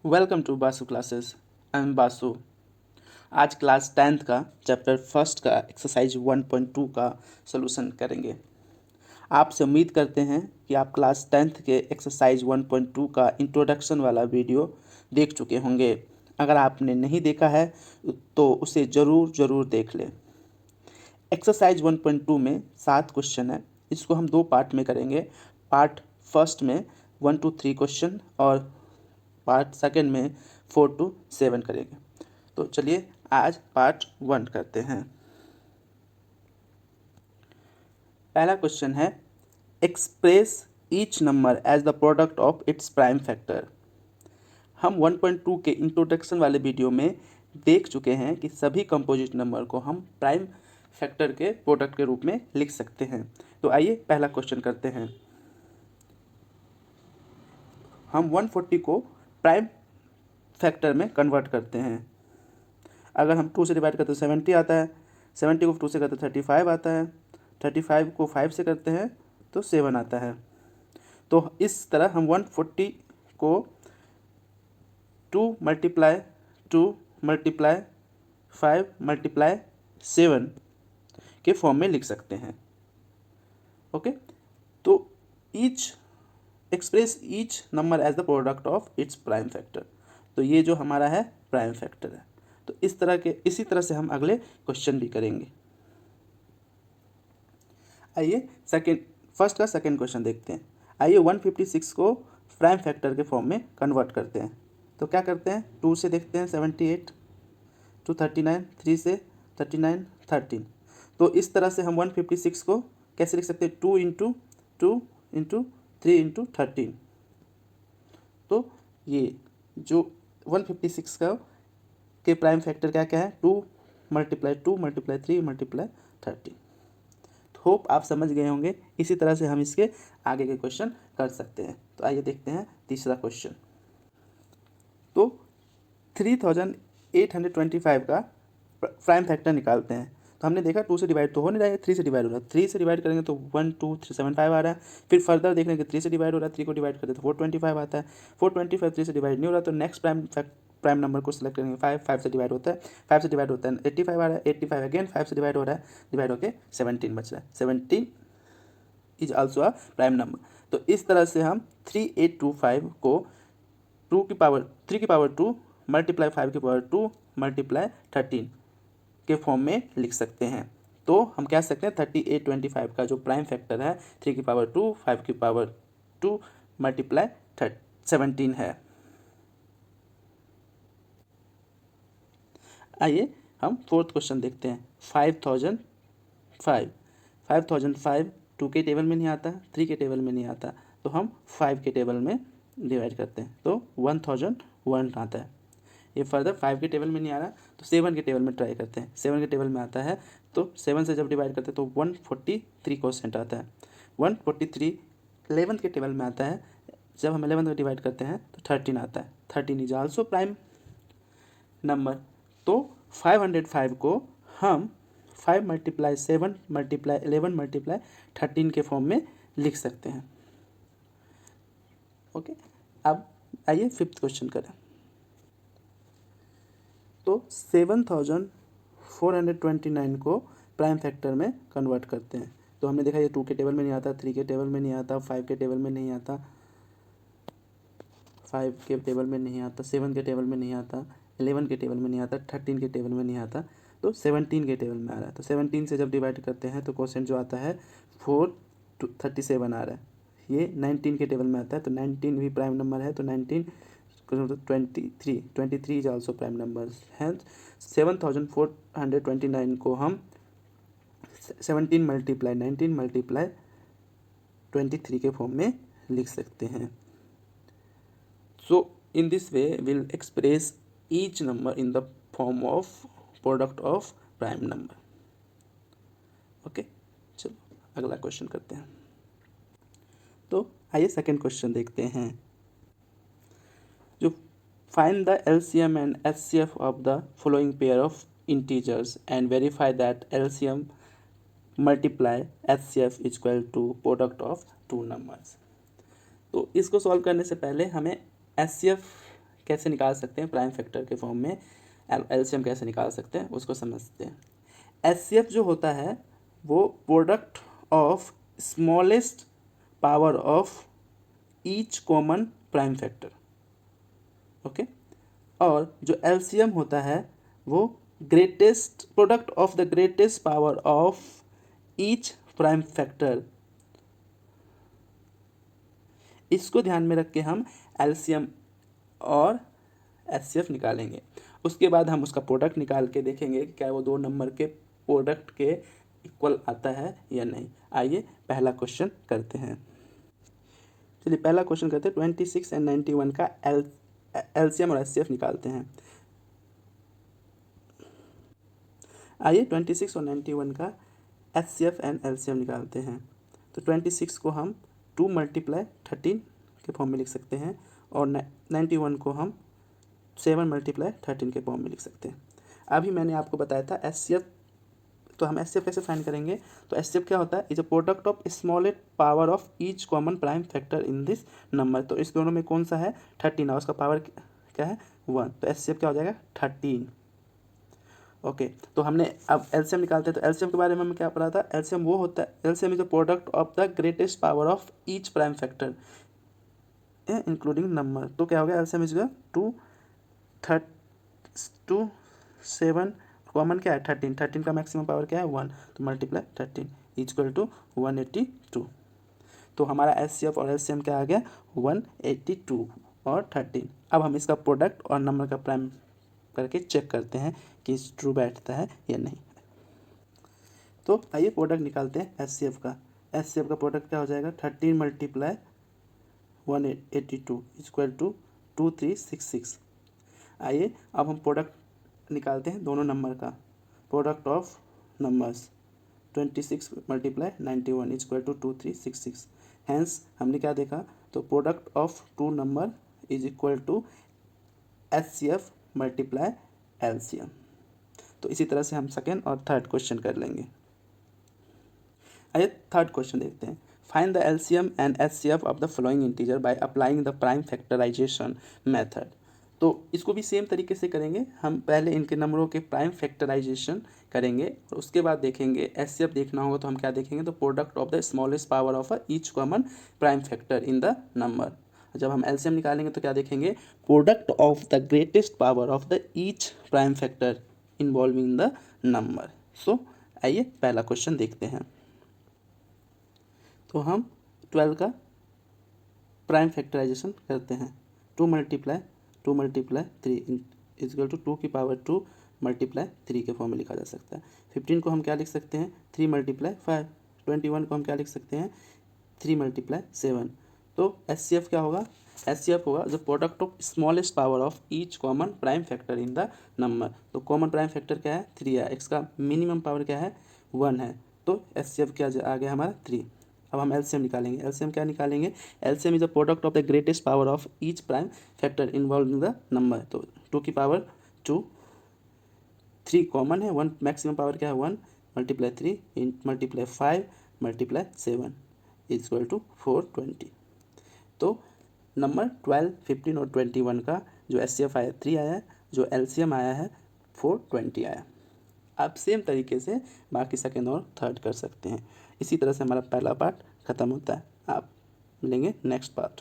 Welcome to Basu classes. I am Basu. आज class 10th का chapter first का एक्सरसाइज 1.2 का सॉल्यूशन करेंगे। आपसे उम्मीद करते हैं कि आप क्लास 10th के एक्सरसाइज 1.2 का इंट्रोडक्शन वाला वीडियो देख चुके होंगे। अगर आपने नहीं देखा है तो उसे ज़रूर देख लें। एक्सरसाइज 1.2 में 7 क्वेश्चन है। इसको हम 2 पार्ट में करेंगे। पार्ट फर्स्ट में 1 to 3 क्वेश्चन और पार्ट सेकंड में 4 to 7 करेंगे। तो चलिए आज पार्ट 1 करते हैं। पहला क्वेश्चन है, express each number as the product of its prime factor. हम 1.2 के इंट्रोडक्शन वाले वीडियो में देख चुके हैं कि सभी कंपोजिट नंबर को हम प्राइम फैक्टर के प्रोडक्ट के रूप में लिख सकते हैं। तो आइए पहला क्वेश्चन करते हैं। हम 140 को प्राइम फैक्टर में कन्वर्ट करते हैं। अगर हम 2 से डिवाइड करते हैं 70 आता है, 70 को 2 से करते हैं 35 आता है, 35 को 5 से करते हैं तो 7 आता है। तो इस तरह हम 140 को 2 मल्टीप्लाई 2 मल्टीप्लाई 5 मल्टीप्लाई 7 के फॉर्म में लिख सकते हैं। ओके, तो each express each number as the product of its prime factor. तो ये जो हमारा है प्राइम फैक्टर है। तो इसी तरह से हम अगले क्वेश्चन भी करेंगे। आइए फर्स्ट का सेकंड क्वेश्चन देखते हैं। आइए 156 को प्राइम फैक्टर के फॉर्म में कन्वर्ट करते हैं। तो क्या करते हैं, 2 से देखते हैं 78, 2 39, 3 से 39 13। तो इस तरह से हम 156 को कैसे लिख सकते हैं, 2 इंटू 2 इंटू 3 इंटू 13। तो ये जो 156 का के प्राइम फैक्टर क्या क्या है, 2 मल्टीप्लाई 2 मल्टीप्लाई 3 मल्टीप्लाई 13। होप आप समझ गए होंगे। इसी तरह से हम इसके आगे के क्वेश्चन कर सकते हैं। तो आइए देखते हैं तीसरा क्वेश्चन। तो 3825 का प्राइम फैक्टर निकालते हैं। तो हमने देखा 2 से डिवाइड तो हो नहीं रहा है, 3 से डिवाइड हो रहा है। 3 से डिवाइड करेंगे तो 1 2 3 7 5 आ रहा है। फिर फर्दर देख लेंगे 3 से डिवाइड हो रहा है, 3 को डिवाइड करते तो 425 आता है। 425 3 से डिवाइड नहीं हो रहा, तो नेक्स्ट प्राइम नंबर को सिलेक्ट करेंगे। 5 से डिवाइड होता है, 5 से डिवाइड होता है 85 आ रहा है। 85 अगेन 5 से डिवाइड हो रहा है, डिवाइड होकर 17 बच रहा है। 17 is also a prime number. तो इस तरह से हम 3825 को 2 की पावर 3 की पावर 2 मल्टीप्लाई 5 की पावर 2 मल्टीप्लाई 13 के फॉर्म में लिख सकते हैं। तो हम कह सकते हैं 3825 का जो प्राइम फैक्टर है 3 की पावर 2 5 की पावर 2 मल्टीप्लाई 17 है। आइए हम फोर्थ क्वेश्चन देखते हैं। 5005 2 के टेबल में नहीं आता, 3 के टेबल में नहीं आता, तो हम 5 के टेबल में डिवाइड करते हैं तो 1001 आता है। ये फर्दर 5 के टेबल में नहीं आ रहा तो 7 के टेबल में ट्राई करते हैं। 7 के टेबल में आता है तो 7 से जब डिवाइड करते हैं तो 143 क्वेश्चन आता है। 143 11th के टेबल में आता है। जब हम 11th को डिवाइड करते हैं तो 13 आता है। 13 इज आल्सो प्राइम नंबर। तो 505 को हम 5 मल्टीप्लाई 7 मल्टीप्लाई 11 मल्टीप्लाई 13 के फॉर्म में लिख सकते हैं। ओके, अब आइए फिफ्थ क्वेश्चन करें। तो 7429 को प्राइम फैक्टर में कन्वर्ट करते हैं। तो हमने देखा ये 2 के टेबल में नहीं आता, 3 के टेबल में नहीं आता, 5 के टेबल में नहीं आता, 5 के टेबल में नहीं आता, 7 के टेबल में नहीं आता, 11 के टेबल में नहीं आता, 13 के टेबल में नहीं आता, तो 17 के टेबल में आ रहा है। तो 17 से जब डिवाइड करते हैं तो क्वेश्चन जो आता है 437 आ रहा है। ये 19 के टेबल में आता है तो 19 भी प्राइम नंबर है। तो 19 23 इज ऑल्सो प्राइम नंबर है। 7429 को हम 17 मल्टीप्लाई 19 मल्टीप्लाई 23 के फॉर्म में लिख सकते हैं। So in this way we'll express each number in the form of product of prime number. Okay, चलो अगला क्वेश्चन करते हैं। तो आइए सेकंड क्वेश्चन देखते हैं। जो find the LCM and HCF of the following pair of integers and verify that LCM multiply HCF is equal to product of two numbers. तो इसको सॉल्व करने से पहले हमें एचसीएफ कैसे निकाल सकते हैं प्राइम फैक्टर के फॉर्म में, एलसीएम कैसे निकाल सकते हैं उसको समझते हैं। एचसीएफ जो होता है वो product of smallest power of each common prime factor, okay. और जो एलसीएम होता है वो greatest product of the greatest power of each prime factor. इसको ध्यान में रख के हम एलसीएम और एचसीएफ निकालेंगे। उसके बाद हम उसका प्रोडक्ट निकाल के देखेंगे कि क्या वो दो नंबर के प्रोडक्ट के इक्वल आता है या नहीं। आइए पहला क्वेश्चन करते हैं। चलिए पहला क्वेश्चन करते हैं। 26 एंड 91 का एलसीएम और एचसीएफ निकालते हैं। आइए 26 और 91 का एचसीएफ एंड एलसीएम निकालते हैं। तो 26 को हम 2 × 13 के फॉर्म में लिख सकते हैं और 91 को हम 7 × 13 के फॉर्म में लिख सकते हैं। अभी मैंने आपको बताया था एचसीएफ, तो हम एचसीएफ कैसे फाइंड करेंगे। तो एचसीएफ क्या होता है, is a product of smallest power of each common prime factor in this number. तो इस दोनों में कौन सा है 13 और उसका पावर क्या है 1, तो एचसीएफ क्या हो जाएगा 13, ओके। तो हमने अब एलसीएम निकालते हैं। तो एलसीएम के बारे में हमें क्या पढ़ा था, एलसीएम वो होता है, LCM is a product of the greatest power of each prime factor including number. तो क्या हो गया एलसीएम इज 2 7, कॉमन क्या है 13, 13 का मैक्सिमम पावर क्या है 1, तो मल्टीप्लाई 13 इक्वल टू 182। तो हमारा एचसीएफ और एलसीएम क्या आ गया 182 और 13। अब हम इसका प्रोडक्ट और नंबर का प्राइम करके चेक करते हैं कि ट्रू बैठता है या नहीं। तो आइए प्रोडक्ट निकालते हैं एचसीएफ का। एचसीएफ का प्रोडक्ट क्या हो जाएगा 13 × 182 इक्वल टू 2366। आइए अब हम प्रोडक्ट निकालते हैं दोनों नंबर का। Product of numbers 26 × 91 equal to 2366। Hence हमने क्या देखा, तो product of two number is equal to HCF multiply LCM. तो इसी तरह से हम सेकेंड और थर्ड क्वेश्चन कर लेंगे। आइए थर्ड क्वेश्चन देखते हैं। Find the LCM and HCF of the following integer by applying the prime factorisation method. तो इसको भी सेम तरीके से करेंगे। हम पहले इनके नंबरों के प्राइम फैक्टराइजेशन करेंगे और उसके बाद देखेंगे एचसीएफ देखना होगा तो हम क्या देखेंगे, तो product of the smallest power of each common prime factor in the number. जब हम एलसीएम निकालेंगे तो क्या देखेंगे, product of the greatest power of the each prime factor involving the number. So आइए पहला क्वेश्चन देखते हैं। तो हम 12 का प्राइम फैक्टराइजेशन करते हैं। 2 × 3 इक्वल टू 2 की पावर 2 × 3 के फॉर्म में लिखा जा सकता है। 15 को हम क्या लिख सकते हैं 3 × 5। 21 को हम क्या लिख सकते हैं 3 × 7। तो एचसीएफ क्या होगा, एचसीएफ होगा जो product of smallest power of each common prime factor in the number. तो कॉमन प्राइम फैक्टर क्या है 3 है, इसका मिनिमम पावर क्या है 1 है, तो एचसीएफ क्या आ गया हमारा 3। अब हम एलसीएम निकालेंगे। एलसीएम क्या निकालेंगे, LCM is a product of the greatest power of each prime factor involve in the number. तो 2 की पावर 2, 3 कॉमन है, 1 मैक्सिमम पावर क्या है 1 × 3 × 5 × 7 इक्वल टू 420। तो नंबर 12, 15 और 21 का जो एचसीएफ आया 3 आया है, जो एलसीएम आया है 420 आया। आप सेम तरीके से बाकी सेकेंड और थर्ड कर सकते हैं। इसी तरह से हमारा पहला पार्ट ख़त्म होता है। आप मिलेंगे नेक्स्ट पार्ट।